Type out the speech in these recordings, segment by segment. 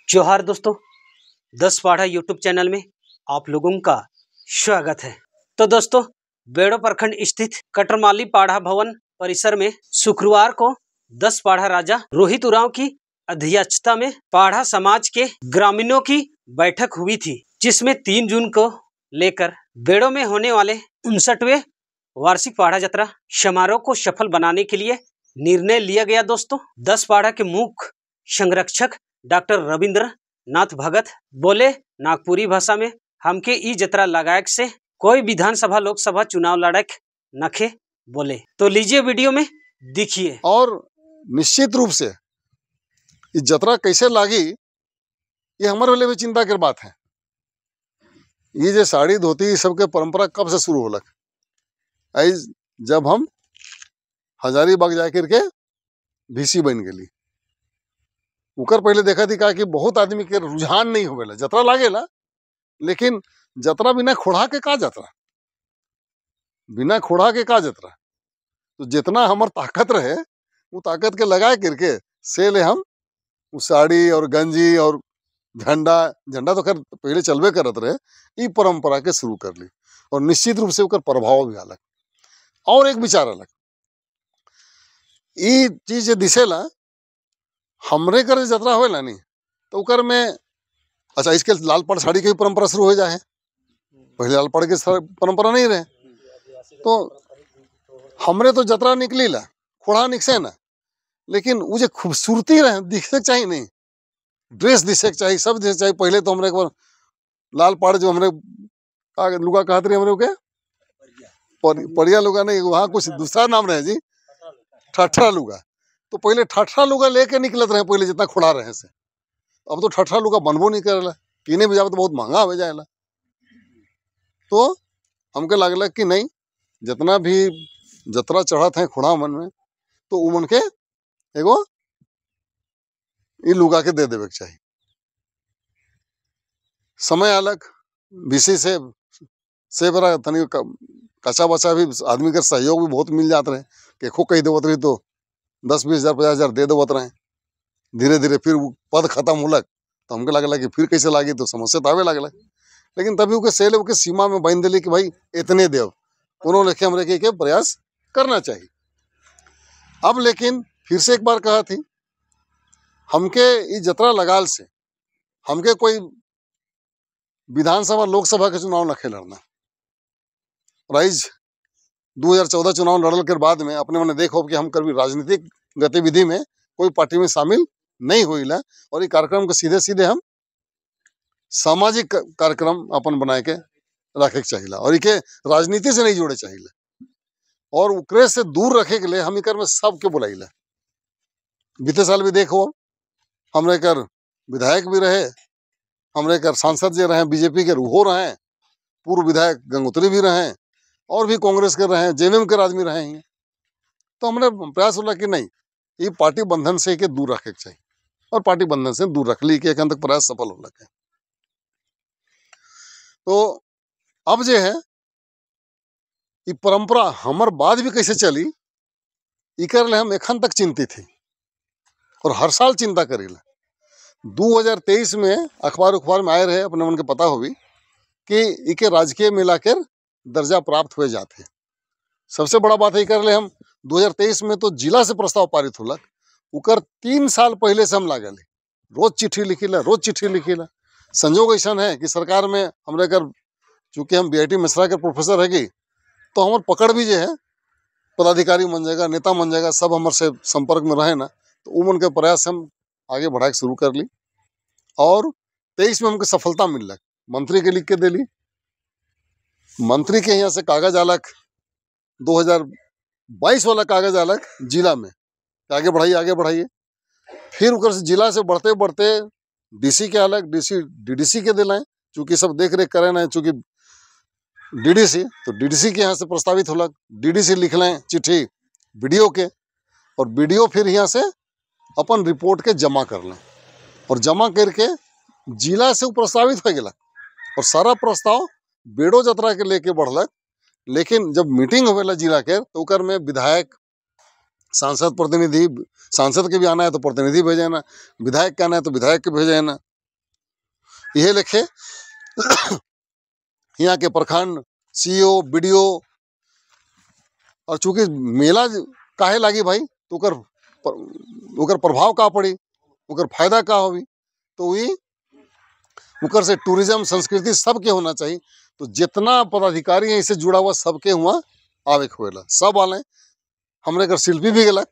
जोहार दोस्तों, 10 पाढ़ा YouTube channel में आप लोगों का स्वागत है। तो दोस्तों, बेड़ो प्रखंड स्थित कटरमाली पाढ़ा भवन परिसर में शुक्रवार को 10 पाढ़ा राजा रोहित उरांव की अध्यक्षता में पाढ़ा समाज के ग्रामीणों की बैठक हुई थी, जिसमें 3 जून को लेकर बेड़ो में होने वाले 59वें वार्षिक पाढ़ा यात्रा समारोह को सफल बनाने के लिए निर्णय लिया गया। दोस्तों, 10 पाढ़ा के मुख्य संरक्षक डॉक्टर रविंद्र नाथ भगत बोले, नागपुरी भाषा में हमके ई जतरा लगायक से कोई विधानसभा लोकसभा चुनाव लड़क नखे बोले। तो लीजिए वीडियो में देखिए। और निश्चित रूप से ये जतरा कैसे लागी ये हमारे लिए भी चिंता की बात है। ये जो साड़ी धोती सबके परंपरा कब से शुरू होलक, जब हम हजारीबाग जाकर के भीसी बन गई। उकर पहले देखा थी कि बहुत आदमी के रुझान नहीं होवेला, जतरा लागेला, लेकिन जतरा बिना खोड़ा के का जतरा, बिना खोड़ा के का जतरा। तो जितना हमार ताकत रहे वो ताकत के लगा करके से ले हम वो साड़ी और गंजी और झंडा तो खैर पहले चलवे करत रहे, ये परंपरा के शुरू कर ली। और निश्चित रूप से उकर प्रभाव भी अलग और एक विचार अलग। ये चीज दिसेला हमरे कर जतरा होएला नहीं तो उकर में अच्छा इसके लाल पड़ साड़ी की परंपरा शुरू हो जाए। पहले लाल पड़ के परंपरा नहीं रहे, तो हमरे तो जतरा निकली ला खोड़ा निकसे ना, लेकिन वो जो खूबसूरती रहे दिखे चाहिए, नहीं ड्रेस दिखे चाहिए, सब दिखे चाहिए। पहले तो हमरे एक बार लाल पाड़ जो हमरे लुगा कहते रहे, हमरे के परिया लुगा नहीं, वहाँ कुछ दूसरा नाम रहे जी, ठठरा लुगा। तो पहले ठठरा लुगा लेके निकलत रहे पहले, जितना खुड़ा रहे से। अब तो ठठरा लुगा बनबो नहीं करेला, किने भी जाए तो बहुत महंगा हो जाएला। तो हमके लगला कि नहीं, जितना भी जतरा चढ़त है खुड़ा मन में तो उमन के एगो ये लुगा के दे देवे के चाहिए। समय अलग विशेष से बड़ा तनी कच्चा बच्चा भी आदमी का सहयोग भी बहुत मिल जाते रहे कि खो कही देवत रही तो 10-20 हज़ार 50 हज़ार दे देवत रहे। धीरे धीरे फिर वो पद खत्म होलक तो हमके लगला कि फिर कैसे लागी, तो समस्या तो आवे लगल। लेकिन तभी उनके सेले के सीमा में बांध दिली कि भाई इतने देव, उन्होंने लेके हमरे के प्रयास करना चाहिए। अब लेकिन फिर से एक बार कहा थी, हमके ये जतरा लगाल से हमके कोई विधानसभा लोकसभा के चुनाव न लड़ना। राइज 2014 चुनाव लड़ल के बाद में अपने मैंने देखो कि हम कभी राजनीतिक गतिविधि में कोई पार्टी में शामिल नहीं हुईला, और ये कार्यक्रम के सीधे सीधे हम सामाजिक कार्यक्रम अपन बनाए के रखे के चाहिए, और इके राजनीति से नहीं जोड़े चाहिए। और उकरे से दूर रखे के लिए हम इकर में सबके बुलाइला। बीते साल भी देखो हमरे कर विधायक भी रहे, हमरे कर सांसद जो रहे बीजेपी के रूहो रहे, पूर्व विधायक गंगोत्री भी रहे, और भी कांग्रेस के रहे, जेएमएम के आदमी रहे हैं। तो हमने प्रयास होला कि नहीं, ये पार्टी बंधन से के दूर रखे के चाहिए, और पार्टी बंधन से दूर रख ली के एखन तक प्रयास सफल हो लगे। तो अब जो है ये परंपरा हमार बाद भी कैसे चली, इकर ले हम एखन तक चिंतित थी और हर साल चिंता करेला। 2023 में अखबार में आए रहे, अपने मन के पता होगी कि इके राजकीय मेला के दर्जा प्राप्त हुए जाते। सबसे बड़ा बात है कर ले हम 2023 में तो जिला से प्रस्ताव पारित होलक, उकर 3 साल पहले से हम लागल रोज चिट्ठी लिखीला। संजोग ऐसा है कि सरकार में हमरे कर चूंकि हम बीआईटी मिश्रा के प्रोफेसर है, तो हमार पकड़ भी जो है पदाधिकारी बन जाएगा, नेता बन जाएगा, सब हमारे से संपर्क में रहे ना, तो उमन के प्रयास हम आगे बढ़ाए शुरू कर ली। और 23 में हमको सफलता मिल लग, मंत्री के लिख के दे ली। मंत्री के यहाँ से कागज अलग 2022 वाला कागज अलग जिला में आगे बढ़ाइए। फिर उकर से जिला से बढ़ते बढ़ते डीसी के अलग, डीडीसी के दिलाएं, चूंकि सब देख रेख करे ना, चूंकि डीडीसी तो डीडीसी के यहाँ से प्रस्तावित होलक, डीडीसी लिख लें चिट्ठी बीडीओ के, और बीडीओ फिर यहाँ से अपन रिपोर्ट के जमा कर लें, और जमा करके जिला से प्रस्तावित हो गया, और सारा प्रस्ताव बेड़ो जतरा के लेके बढ़लक। लेकिन जब मीटिंग होवेला जिला के तो उकर में विधायक सांसद प्रतिनिधि, सांसद के भी आना है तो प्रतिनिधि भेजे ना, विधायक के आना है तो विधायक के भेजे ना, यह लिखे यहाँ के प्रखंड सीओ बीडीओ। और चूंकि मेला काहे लागी भाई, तो ओकर प्रभाव का पड़ी, ओकर फायदा का होगी, तो वही ओकर से टूरिज्म संस्कृति सबके होना चाहिए। तो जितना पदाधिकारी है इससे जुड़ा हुआ सबके हुआ आवे खोला, सब आले। हमरे घर शिल्पी भी गलक,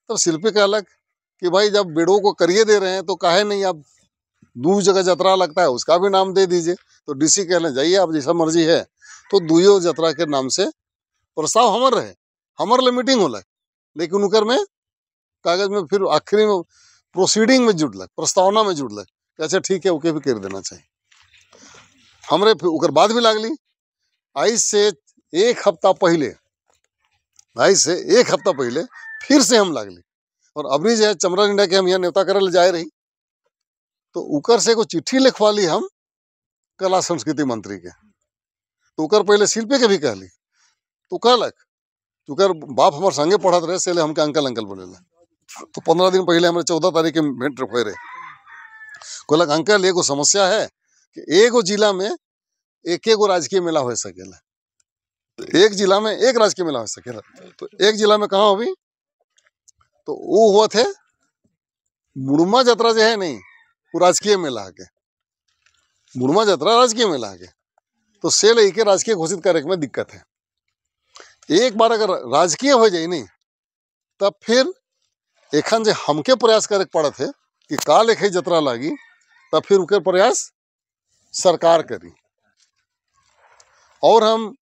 तब शिल्पी कहलक कि भाई जब बेड़ो को करिए दे रहे हैं तो काहे नहीं आप दू जगह जतरा लगता है उसका भी नाम दे दीजिए। तो डीसी कहले जाइए आप जैसा मर्जी है। तो दुयो जतरा के नाम से प्रस्ताव हमर रहे, हमर ले मीटिंग होला, लेकिन उनकर में कागज में फिर आखिरी में प्रोसीडिंग में जुड़लक, प्रस्तावना में जुड़लक, अच्छा ठीक है ओके भी कर देना चाहिए। हमरे फिर उकर बाद भी लागली। आज से एक हफ्ता पहले फिर से हम लागली। और अबरी जो है चमरा इंडिया के हम यहाँ न्योता करे ले जाए रही, तो उकर से को चिट्ठी लिखवा ली हम कला संस्कृति मंत्री के। तो उकर पहले शिल्पी के भी कहली, तो कहलक तुकर बाप हमारे संगे पढ़त रहे से हमके अंकल अंकल बोलेला। तो 15 दिन पहले हमारे 14 तारीख के भेंट रखे रहे। कहलक अंकल एगो समस्या है कि एगो जिला में एक राजकीय मेला हो सकेला, एक जिला में एक राजकीय मेला हो सकेला। तो एक जिला में कहाँ होगी, तो वो हुआ थे मुड़मा जतरा जो है नहीं वो राजकीय मेला के, मुड़मा जतरा राजकीय मेला के। तो से लेके राजकीय घोषित करे में दिक्कत है। एक बार अगर राजकीय हो जाए नहीं तब फिर एखन जे हमके प्रयास करे पड़त है कि का लेखे जतरा लागी, तब फिर उनके प्रयास सरकार करी। और हम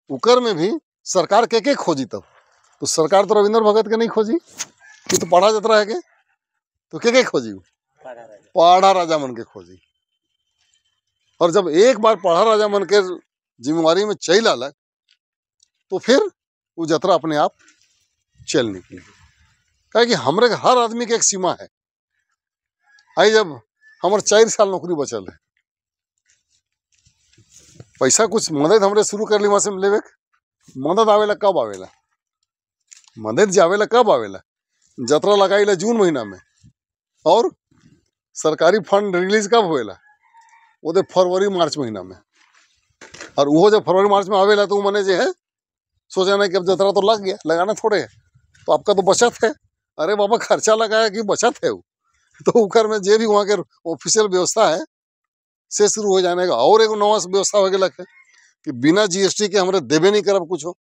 उकर में भी सरकार के खोजी, तब तो सरकार तो रविंद्र भगत के नहीं खोजी कि तो पाड़ा जतरा है के, तो के खोजी, पाड़ा राजा मन के खोजी। और जब एक बार पाड़ा राजा मन के जिम्मेवारी में चल आलक, तो फिर वो जतरा अपने आप चल निकली। कहे कि हमरे हर आदमी के एक सीमा है। आई जब हमारे 4 साल नौकरी बचल है, पैसा कुछ मदद हमरे शुरू कर ली वहां से लेवे। मदद आवेला कब आवेला, मदद जावेला कब आवेला, जतरा लगाई ला जून महीना में, और सरकारी फंड रिलीज कब होएला, वो दे फरवरी मार्च महीना में। और वो जब फरवरी मार्च में आवेला तो मने जो है सोचा नहीं कि अब जतरा तो लग गया, लगाना थोड़े है, तो आपका तो बचत है। अरे बाबा खर्चा लगाया कि बचत है वो। तो उकर में जे भी वहाँ के ऑफिशियल व्यवस्था है से शुरू हो जाने का। और एक नवा व्यवस्था हो गया है कि बिना जीएसटी के हमारे देवे नहीं करब कुछ हो,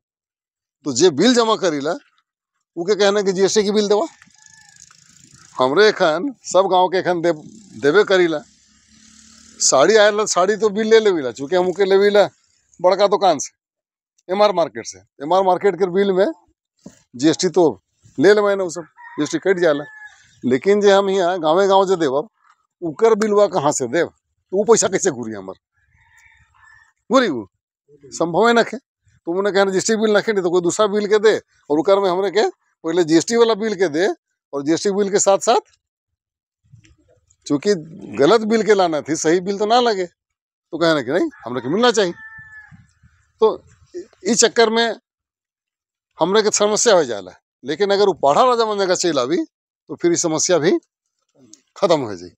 तो जे बिल जमा करीला उके कहना कि जीएसटी की बिल देवा। हमरे एखन सब गांव के एखन देवे करीला। साड़ी आयल साड़ी तो बिल ले लेविला, चूंकि हम उके लेविला बड़का दुकान से, एमआर मार्केट से। एमआर मार्केट के बिल में जीएसटी तो ले लेवे ना, वो सब जीएसटी कट जाला। लेकिन जे हम यहाँ गाँवे गाँव जो देव उकर बिलवा कहाँ से देव, तो वो पैसा कैसे घूरी हमार घूरी, वो संभव है नखे। तो उन्होंने कहना जीएसटी बिल नखे, नहीं तो कोई दूसरा बिल के दे, और उकर में हमरे के पहले जीएसटी वाला बिल के दे, और जीएसटी बिल के साथ साथ चूंकि गलत बिल के लाना थी, सही बिल तो ना लगे, तो कहना कि नहीं हमरे के मिलना चाहिए। तो इस चक्कर में हमरे के समस्या हो जाला। लेकिन अगर वो पढ़ा राजा मन जगह चल आवी तो फिर ये समस्या भी खत्म हो जाए।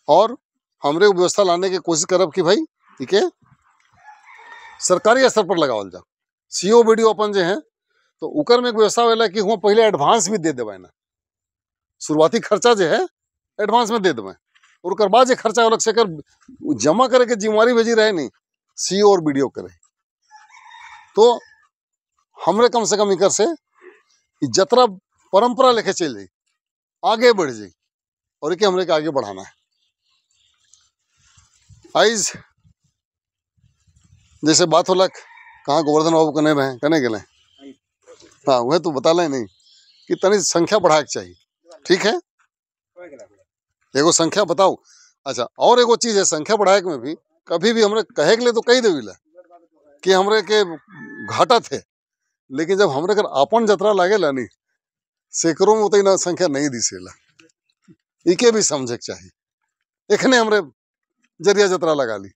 और हमरे व्यवस्था लाने की कोशिश करब कि भाई ठीक है सरकारी स्तर पर लगावल जा। सीओ बीडीओ अपन जो है तो उकर में एक व्यवस्था होला कि वहाँ पहले एडवांस भी दे देवे ना, शुरुआती खर्चा जो है एडवांस में दे देवे, और उकर बाद जो खर्चा अलग से कर जमा करे के जिम्मेवारी भेजी रहे नहीं सीओ और बीडीओ करे। तो हमरे कम से कम इकर से जतरा परंपरा लेके चल जाए, आगे बढ़ जाए, और इके हमरे के आगे बढ़ाना है। आज जैसे बात होलक कहाँ गोवर्धन बाबू कने रहे कने गए, हाँ वह तो बता लें नहीं कि तनी संख्या बढ़ाए के चाहिए, ठीक है एगो संख्या बताओ। अच्छा और एगो चीज है संख्या बढ़ाए में भी कभी भी हमरे कहे के लिए तो कही देविला कि हमरे के घाटा थे, लेकिन जब हमरे कर अपन जतरा लागेला नहीं सैकड़ों में उतना संख्या नहीं दिसेला, इके भी समझे के चाहिए। एखने हमरे जरिया जतरा लगा ली।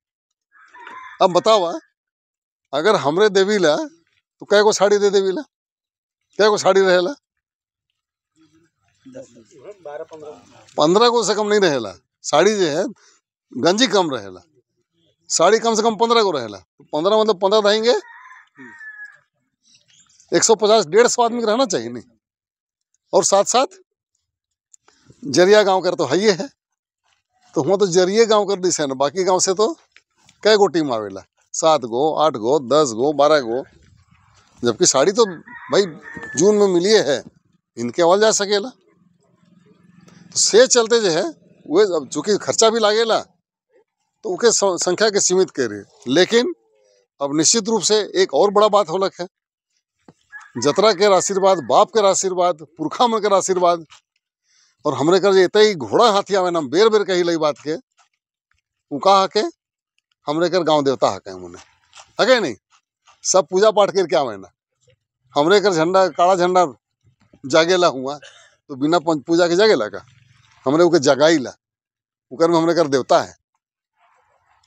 अब बतावा अगर हमरे देवीला तो कै गो साड़ी दे देवीला, कै गो साड़ी रहेला, 15 को से कम नहीं रहेला। साड़ी जो है गंजी कम रहेला, साड़ी कम से कम 15 गो रहेला। 15 मतलब 15 रहेंगे 150 150 आदमी का रहना चाहिए नहीं। और साथ साथ जरिया गांव कर तो है ही है, तो हुआ तो जरिए गांव कर दिस है ना, बाकी गांव से तो कै गो टीम आवेला, 7 गो 8 गो 10 गो 12 गो। जबकि साड़ी तो भाई जून में मिली है, इनके अवल जा सकेला। तो से चलते जो है वे अब चूंकि खर्चा भी लागेला तो उनके संख्या के सीमित करे। लेकिन अब निश्चित रूप से एक और बड़ा बात होलक है, जतरा के आशीर्वाद, बाप के आशीर्वाद, पुरखा मन के आशीर्वाद, और हमरे कर जे इतई घोड़ा हाथी आवे ना, बेर बेर कही लई बात के उ का हके हमरे कर गांव देवता हके मुने हके नहीं। सब पूजा पाठ करके आवे ना, हमरे कर झंडा काला झंडा जागेला हुआ तो बिना पूजा के जागेला का, हमरे उके जगाईला, उकर में हमरे कर देवता है।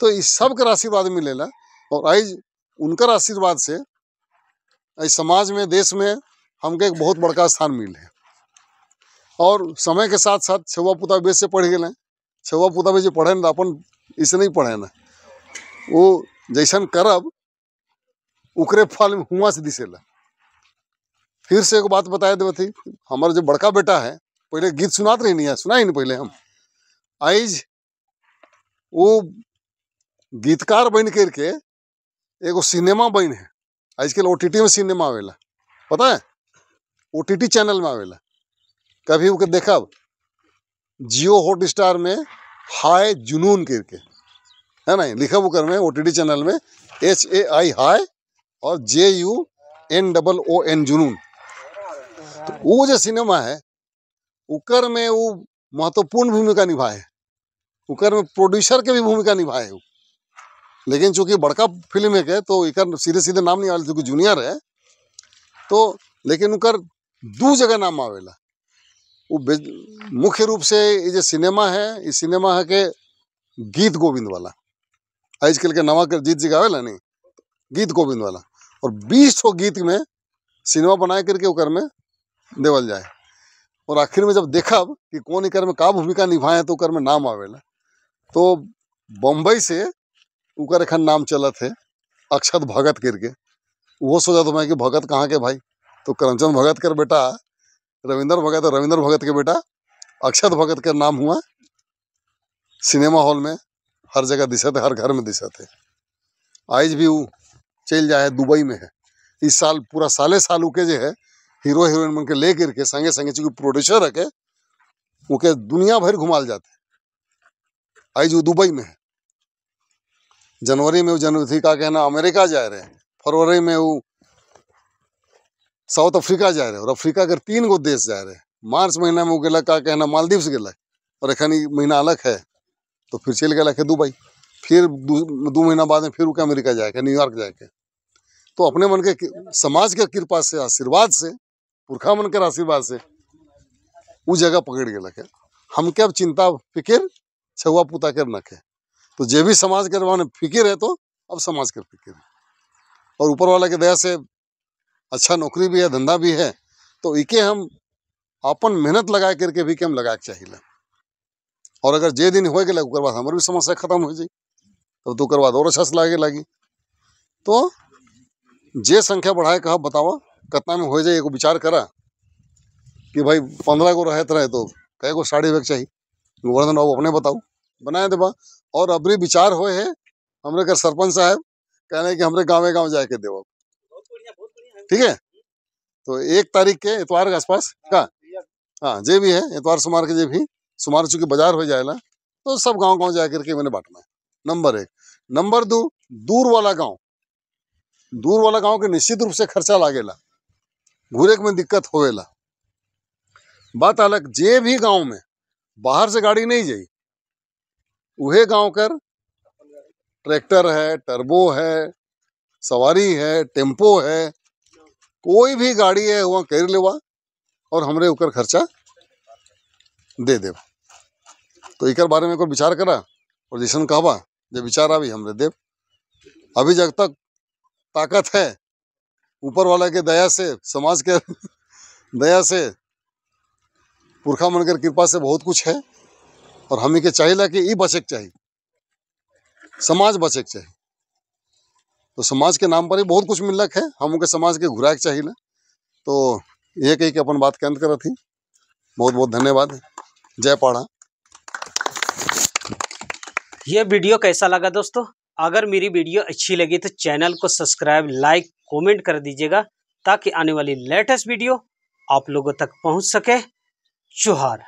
तो इस सब कर आशीर्वाद मिलेला, और आज उनकर आशीर्वाद से आज समाज में, देश में हमके एक बहुत बड़का स्थान मिल है। और समय के साथ साथ छुआ पुता बेस से पढ़ गए, छुआ पुता भी जो पढ़े ना अपन इसे नहीं पढ़े ना, वो जैसन करब उकरे फल में हुआ से दिसेला। फिर से एक बात बताए देव थी, हमारा जो बड़का बेटा है पहले गीत सुनात रही नहीं है, सुना ही नहीं पहले हम, आज वो गीतकार बन करके एगो सिनेमा बन है। आजकल OTT में सिनेमा आवेला, पता है, OTT चैनल में आवेला, कभी उके देखा जियो हॉटस्टार में हाय जुनून करके है ना, लिखा उकर में OTT चैनल में HAI हाय और JUNOON जुनून। तो वो जो सिनेमा है उकर में वो महत्वपूर्ण भूमिका निभाए, उकर में प्रोड्यूसर के भी भूमिका निभाए। लेकिन चूंकि बड़का फिल्म है के तो इकर सीधे सीधे नाम नहीं आवेला, क्योंकि जूनियर है तो, लेकिन उकर 2 जगह नाम आवेला। वो मुख्य रूप से ये जो सिनेमा है, इस सिनेमा है के गीत गोविंद वाला, आजकल के नवा कर जीत जिगावेला नहीं, गीत गोविंद वाला, और 20 गीत में सिनेमा बनाए करके उकर में देवल जाए। और आखिर में जब देखा कि कौन इकर में का भूमिका निभाए तो उकर में नाम आवेला, तो बम्बई से उकर एखन नाम चलत है अक्षत भगत करके। वो सोचा तो मैं कि भगत कहाँ के भाई, तो करमचंद भगत कर बेटा रविंद्र भगत, और रविंद्र भगत के बेटा अक्षत भगत का नाम हुआ सिनेमा हॉल में हर जगह दिशत है, हर घर में दिशत है। आज भी वो चल जाए दुबई में है, इस साल पूरा साले साल के जो है हीरो हीरोइन मन के ले करके संगे संगे, चूंकि प्रोड्यूसर है के उनके दुनिया भर घुमाल जाते। आज वो दुबई में है, जनवरी में वो जनवरी का कहना अमेरिका जा रहे हैं, फरवरी में वो साउथ अफ्रीका जा रहे हैं, और अफ्रीका के 3 गो देश जा रहे हैं, मार्च महीना में वो गेला का कहना मालदीव्स गेला, और एखन महीना अलग है तो फिर चल गया के दुबई, फिर 2 महीना बाद में फिर उनके अमेरिका जाके न्यूयॉर्क जाके। तो अपने मन के समाज के कृपा से, आशीर्वाद से, पुरखा मन के आशीर्वाद से वो जगह पकड़ गेला के। हमके अब चिंता फिक्र छुआ पुता कर नखे, तो जे भी समाज के माने फिक्र है तो अब समाज के फिक्र है, और ऊपर वाला के दया से अच्छा नौकरी भी है, धंधा भी है, तो इके हम अपन मेहनत लगा करके भी के हम लगा के चाहिए। और अगर जे दिन हो गए उसके बाद हमारी भी समस्या खत्म हो जाए, तब तो बाद और अच्छा से लागे लगी। तो जे संख्या बढ़ाए कहा बतावा कितना में हो जाए, एगो विचार करा कि भाई 15 गो रहते रहे तो कै गो साड़ी वेक चाहिए, गोवर्धन बाबू अपने बताओ बनाए देबा। और अबरी विचार हो है हमरे कर सरपंच साहब कहने कि हमरे गाँव गाँव जाके देव, ठीक है। तो 1 तारीख के इतवार के आसपास का, हाँ जे भी है इतवार सुमार के, जे भी सुमार चूंकि बाजार हो जाएगा तो सब गांव गांव जा करके मैंने बांटना है, नंबर 1। नंबर 2, दूर वाला गांव के निश्चित रूप से खर्चा लागेला, घूरे में दिक्कत होवेला। बात अलग, जे भी गांव में बाहर से गाड़ी नहीं जाई, उहे गांव कर ट्रैक्टर है, टर्बो है, सवारी है, टेम्पो है, कोई भी गाड़ी है वहाँ कर लेवा और हमरे ऊपर खर्चा दे देव। तो एक बारे में कोई विचार करा, और जैसन कहवा जब विचार आवी हमरे देव। अभी जब तक ताकत है ऊपर वाला के दया से, समाज के दया से, पुरखा मन के कृपा से बहुत कुछ है, और हमी के चाहिए कि ई बचे के चाहिए समाज बचे के चाहिए। तो समाज के नाम पर ही बहुत कुछ मिलक है, हमके समाज के घुराए के चाहिए। तो ये कही के अपन बात के अंत करत थी। बहुत बहुत धन्यवाद। जय पाड़ा। ये वीडियो कैसा लगा दोस्तों? अगर मेरी वीडियो अच्छी लगी तो चैनल को सब्सक्राइब, लाइक, कमेंट कर दीजिएगा ताकि आने वाली लेटेस्ट वीडियो आप लोगों तक पहुंच सके। जोहार।